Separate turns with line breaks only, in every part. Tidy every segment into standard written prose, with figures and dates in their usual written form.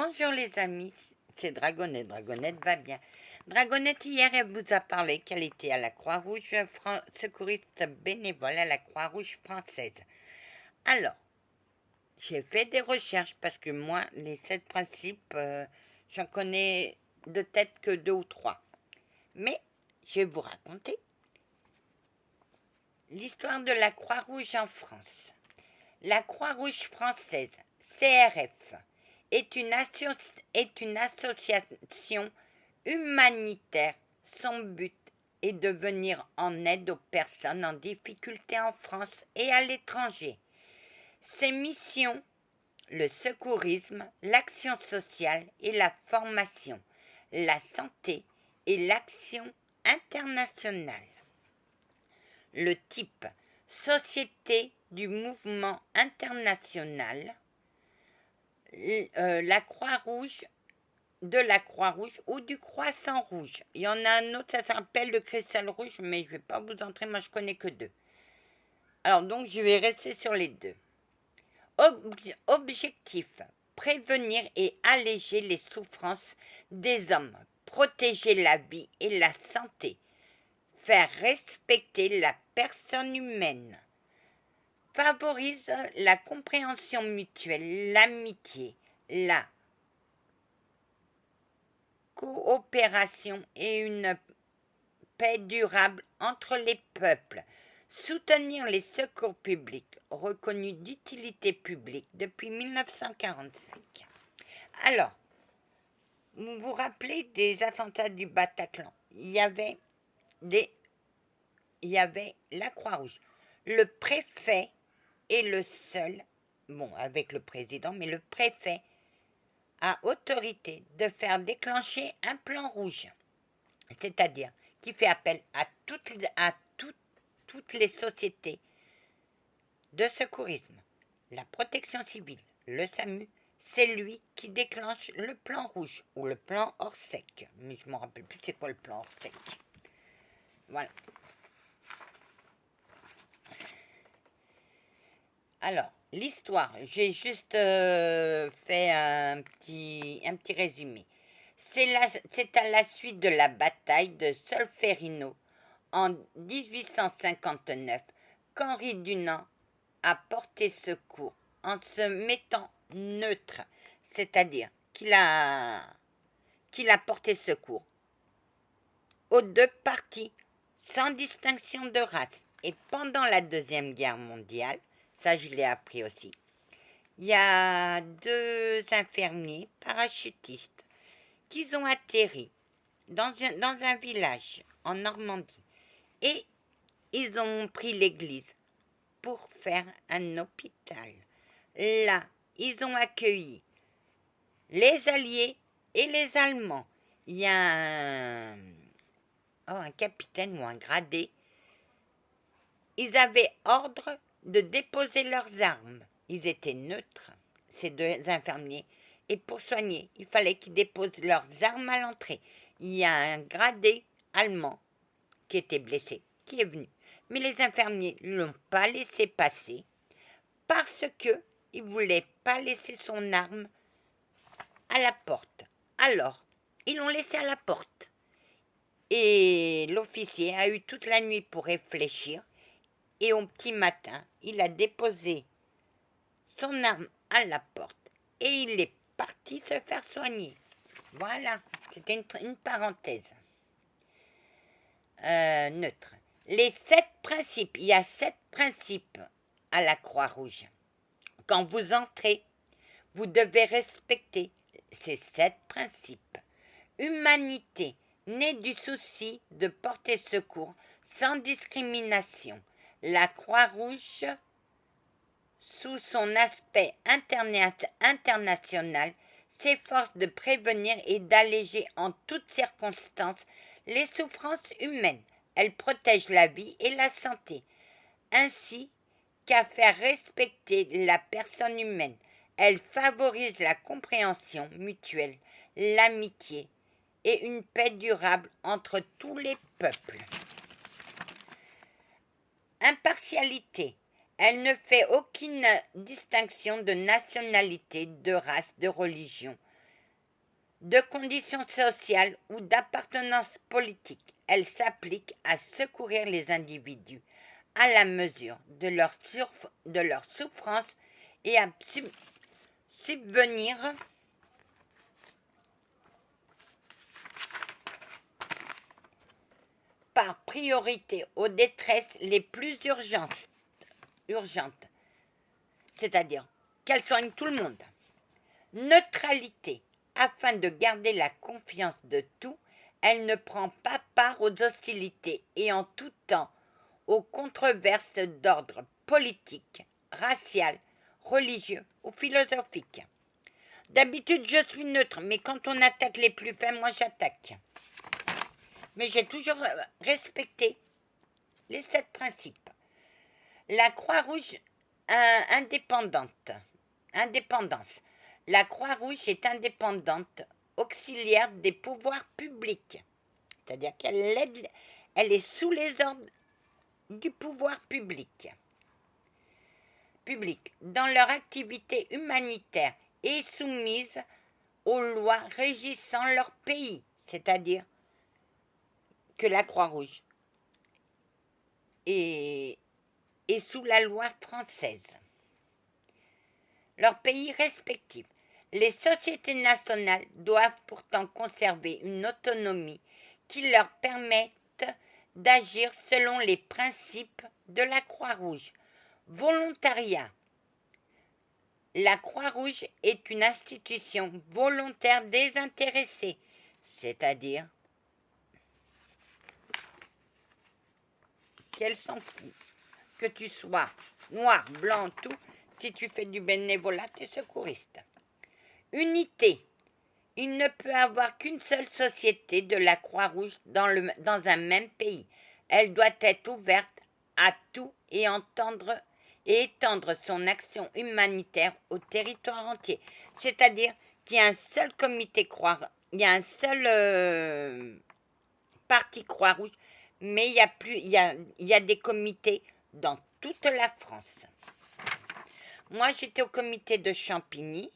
Bonjour les amis, c'est Dragonette. Dragonette va bien. Dragonette, hier, elle vous a parlé qu'elle était à la Croix-Rouge, secouriste bénévole à la Croix-Rouge française. Alors, j'ai fait des recherches parce que moi, les 7 principes, j'en connais de tête que 2 ou 3. Mais je vais vous raconter l'histoire de la Croix-Rouge en France. La Croix-Rouge française, CRF, est une association humanitaire. Son but est de venir en aide aux personnes en difficulté en France et à l'étranger. Ses missions, le secourisme, l'action sociale et la formation, la santé et l'action internationale. Le type, société du mouvement international, la Croix-Rouge, de la Croix-Rouge ou du Croissant Rouge. Il y en a un autre, ça s'appelle le Cristal Rouge, mais je ne vais pas vous entrer, moi je connais que 2. Alors donc je vais rester sur les 2. Objectif, prévenir et alléger les souffrances des hommes, protéger la vie et la santé, faire respecter la personne humaine, favorise la compréhension mutuelle, l'amitié, la coopération et une paix durable entre les peuples, soutenir les secours publics reconnus d'utilité publique depuis 1945. Alors, vous vous rappelez des attentats du Bataclan? Il y avait la Croix-Rouge. Le préfet est le seul, bon, avec le président, mais le préfet a autorité de faire déclencher un plan rouge, c'est-à-dire qui fait appel à toutes les sociétés de secourisme, la protection civile, le SAMU, c'est lui qui déclenche le plan rouge ou le plan Orsec. Mais je ne me rappelle plus c'est quoi le plan Orsec. Voilà. Alors, l'histoire, j'ai juste fait un petit résumé. C'est à la suite de la bataille de Solferino en 1859 qu'Henri Dunant a porté secours en se mettant neutre, c'est-à-dire qu'il a porté secours aux 2 parties sans distinction de race. Et pendant la Deuxième Guerre mondiale, ça je l'ai appris aussi, il y a 2 infirmiers parachutistes qui ont atterri dans un village en Normandie et ils ont pris l'église pour faire un hôpital. Là, ils ont accueilli les Alliés et les Allemands. Il y a un capitaine ou un gradé. Ils avaient ordre de déposer leurs armes. Ils étaient neutres, ces 2 infirmiers. Et pour soigner, il fallait qu'ils déposent leurs armes à l'entrée. Il y a un gradé allemand qui était blessé, qui est venu. Mais les infirmiers ne l'ont pas laissé passer parce qu'il ne voulait pas laisser son arme à la porte. Alors, ils l'ont laissé à la porte. Et l'officier a eu toute la nuit pour réfléchir. Et au petit matin, il a déposé son arme à la porte. Et il est parti se faire soigner. Voilà, c'était une parenthèse. Neutre. Les 7 principes, il y a 7 principes à la Croix-Rouge. Quand vous entrez, vous devez respecter ces 7 principes. Humanité, née du souci de porter secours sans discrimination. La Croix-Rouge, sous son aspect international, s'efforce de prévenir et d'alléger en toutes circonstances les souffrances humaines. Elle protège la vie et la santé, ainsi qu'à faire respecter la personne humaine. Elle favorise la compréhension mutuelle, l'amitié et une paix durable entre tous les peuples. Impartialité. Elle ne fait aucune distinction de nationalité, de race, de religion. de conditions sociales ou d'appartenance politique. Elle s'applique à secourir les individus à la mesure de leur souffrance et à subvenir par priorité aux détresses les plus urgentes, c'est-à-dire qu'elles soignent tout le monde. Neutralité, afin de garder la confiance de tout, elle ne prend pas part aux hostilités et en tout temps aux controverses d'ordre politique, racial, religieux ou philosophique. D'habitude, je suis neutre, mais quand on attaque les plus faibles, moi j'attaque. Mais j'ai toujours respecté les 7 principes. La Croix-Rouge indépendance. La Croix-Rouge est indépendante, auxiliaire des pouvoirs publics. C'est-à-dire elle est sous les ordres du pouvoir public. Dans leur activité humanitaire et soumise aux lois régissant leur pays. C'est-à-dire que la Croix-Rouge est sous la loi française. Leurs pays respectifs. Les sociétés nationales doivent pourtant conserver une autonomie qui leur permette d'agir selon les principes de la Croix-Rouge. Volontariat. La Croix-Rouge est une institution volontaire désintéressée, c'est-à-dire qu'elle s'en fout. Que tu sois noir, blanc, tout, si tu fais du bénévolat, tu es secouriste. Unité. Il ne peut avoir qu'une seule société de la Croix-Rouge dans un même pays. Elle doit être ouverte à tout et étendre son action humanitaire au territoire entier. C'est-à-dire qu'il y a un seul comité il y a un seul parti Croix-Rouge, mais il y a des comités dans toute la France. Moi, j'étais au comité de Champigny.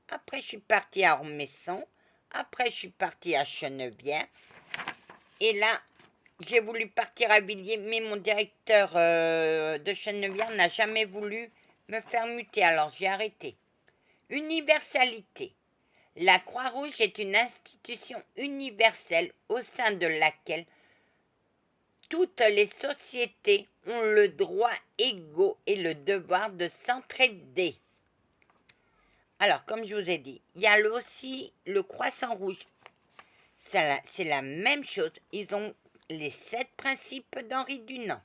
Après, je suis partie à Ormesson. Après, je suis partie à Chenevière. Et là, j'ai voulu partir à Villiers, mais mon directeur de Chenevière n'a jamais voulu me faire muter, alors j'ai arrêté. Universalité. La Croix-Rouge est une institution universelle au sein de laquelle toutes les sociétés ont le droit égaux et le devoir de s'entraider. Alors, comme je vous ai dit, il y a aussi le Croissant Rouge. C'est la même chose. Ils ont les 7 principes d'Henri Dunant.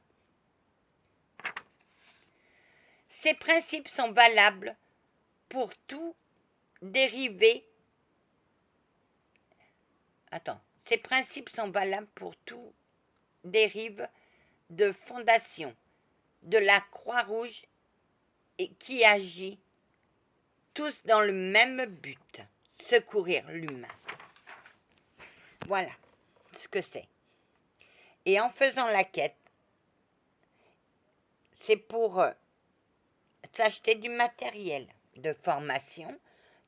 Ces principes sont valables pour tout dérivé. Ces principes sont valables pour tout dérive de fondation de la Croix-Rouge et qui agit tous dans le même but, secourir l'humain. Voilà ce que c'est. Et en faisant la quête, c'est pour s'acheter du matériel de formation,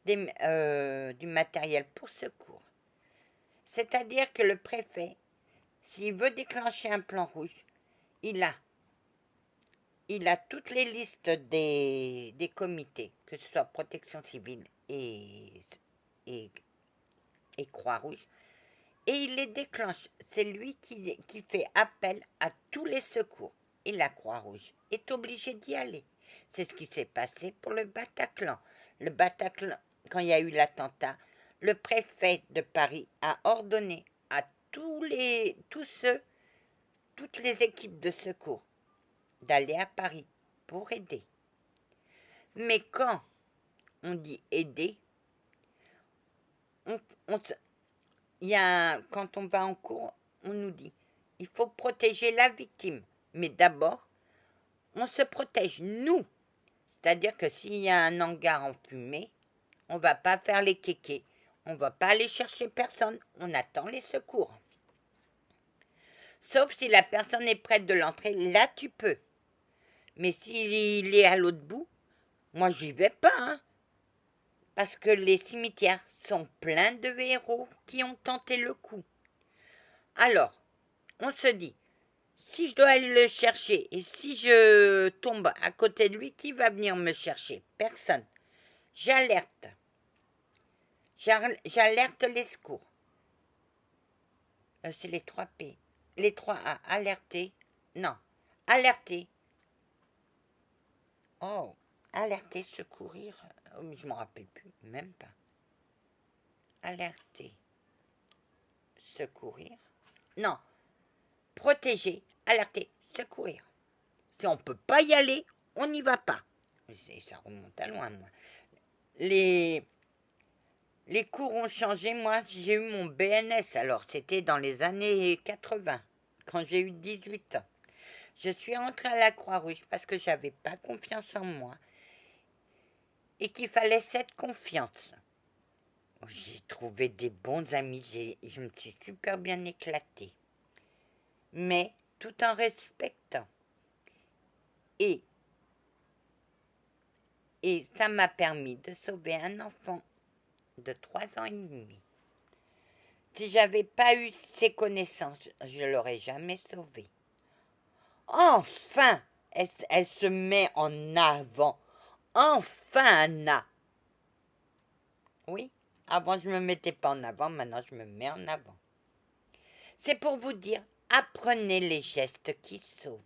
du matériel pour secours. C'est-à-dire que le préfet, s'il veut déclencher un plan rouge, il a toutes les listes des comités, que ce soit protection civile et Croix-Rouge, et il les déclenche. C'est lui qui fait appel à tous les secours. Et la Croix-Rouge est obligée d'y aller. C'est ce qui s'est passé pour le Bataclan. Le Bataclan, quand il y a eu l'attentat, le préfet de Paris a ordonné à toutes les équipes de secours d'aller à Paris pour aider. Mais quand on dit aider, quand on va en cours, on nous dit il faut protéger la victime. Mais d'abord, on se protège nous. C'est-à-dire que s'il y a un hangar en fumée, on ne va pas faire les kékés. On ne va pas aller chercher personne. On attend les secours. Sauf si la personne est prête de l'entrer, là tu peux. Mais s'il est à l'autre bout, moi j'y vais pas. parce que les cimetières sont pleins de héros qui ont tenté le coup. Alors, on se dit, si je dois aller le chercher et si je tombe à côté de lui, qui va venir me chercher? Personne. J'alerte. J'alerte les secours. C'est les 3 P. Les 3 A. Alerter. Non. Alerter. Oh. Alerter, secourir. Oh, je m'en rappelle plus. Même pas. Alerter. Secourir. Non. Protéger. Alerter. Secourir. Si on ne peut pas y aller, on n'y va pas. Ça remonte à loin, moi. Les cours ont changé. Moi, j'ai eu mon BNS. Alors, c'était dans les années 80, quand j'ai eu 18 ans. Je suis entrée à la Croix-Rouge parce que j'avais pas confiance en moi et qu'il fallait cette confiance. J'ai trouvé des bons amis. Je me suis super bien éclatée. Mais tout en respectant. Et ça m'a permis de sauver un enfant de 3 ans et demi. Si j'avais pas eu ces connaissances, je l'aurais jamais sauvé. Enfin, elle se met en avant. Enfin, Anna. Oui, avant je me mettais pas en avant, maintenant je me mets en avant. C'est pour vous dire, apprenez les gestes qui sauvent.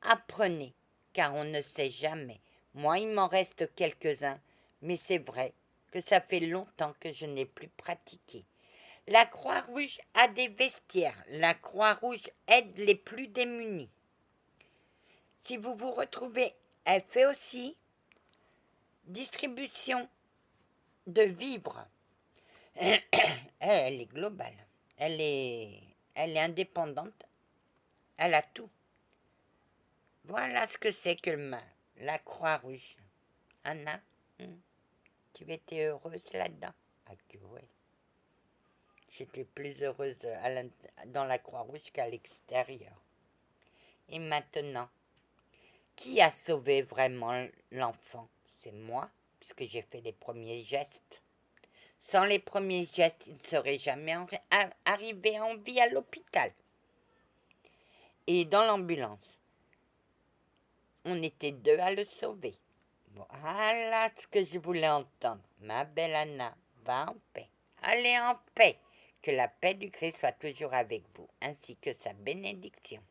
Apprenez, car on ne sait jamais. Moi, il m'en reste quelques-uns, mais c'est vrai que ça fait longtemps que je n'ai plus pratiqué. La Croix-Rouge a des vestiaires. La Croix-Rouge aide les plus démunis. Si vous vous retrouvez, elle fait aussi distribution de vivres. Elle est globale. Elle est indépendante. Elle a tout. Voilà ce que c'est que la Croix-Rouge. Anna, tu étais heureuse là-dedans? Ah que ouais. J'étais plus heureuse dans la Croix-Rouge qu'à l'extérieur. Et maintenant, qui a sauvé vraiment l'enfant? C'est moi, puisque j'ai fait les premiers gestes. Sans les premiers gestes, il ne serait jamais arrivé en vie à l'hôpital. Et dans l'ambulance, on était 2 à le sauver. Voilà ce que je voulais entendre. Ma belle Anna, va en paix. Allez en paix. Que la paix du Christ soit toujours avec vous, ainsi que sa bénédiction.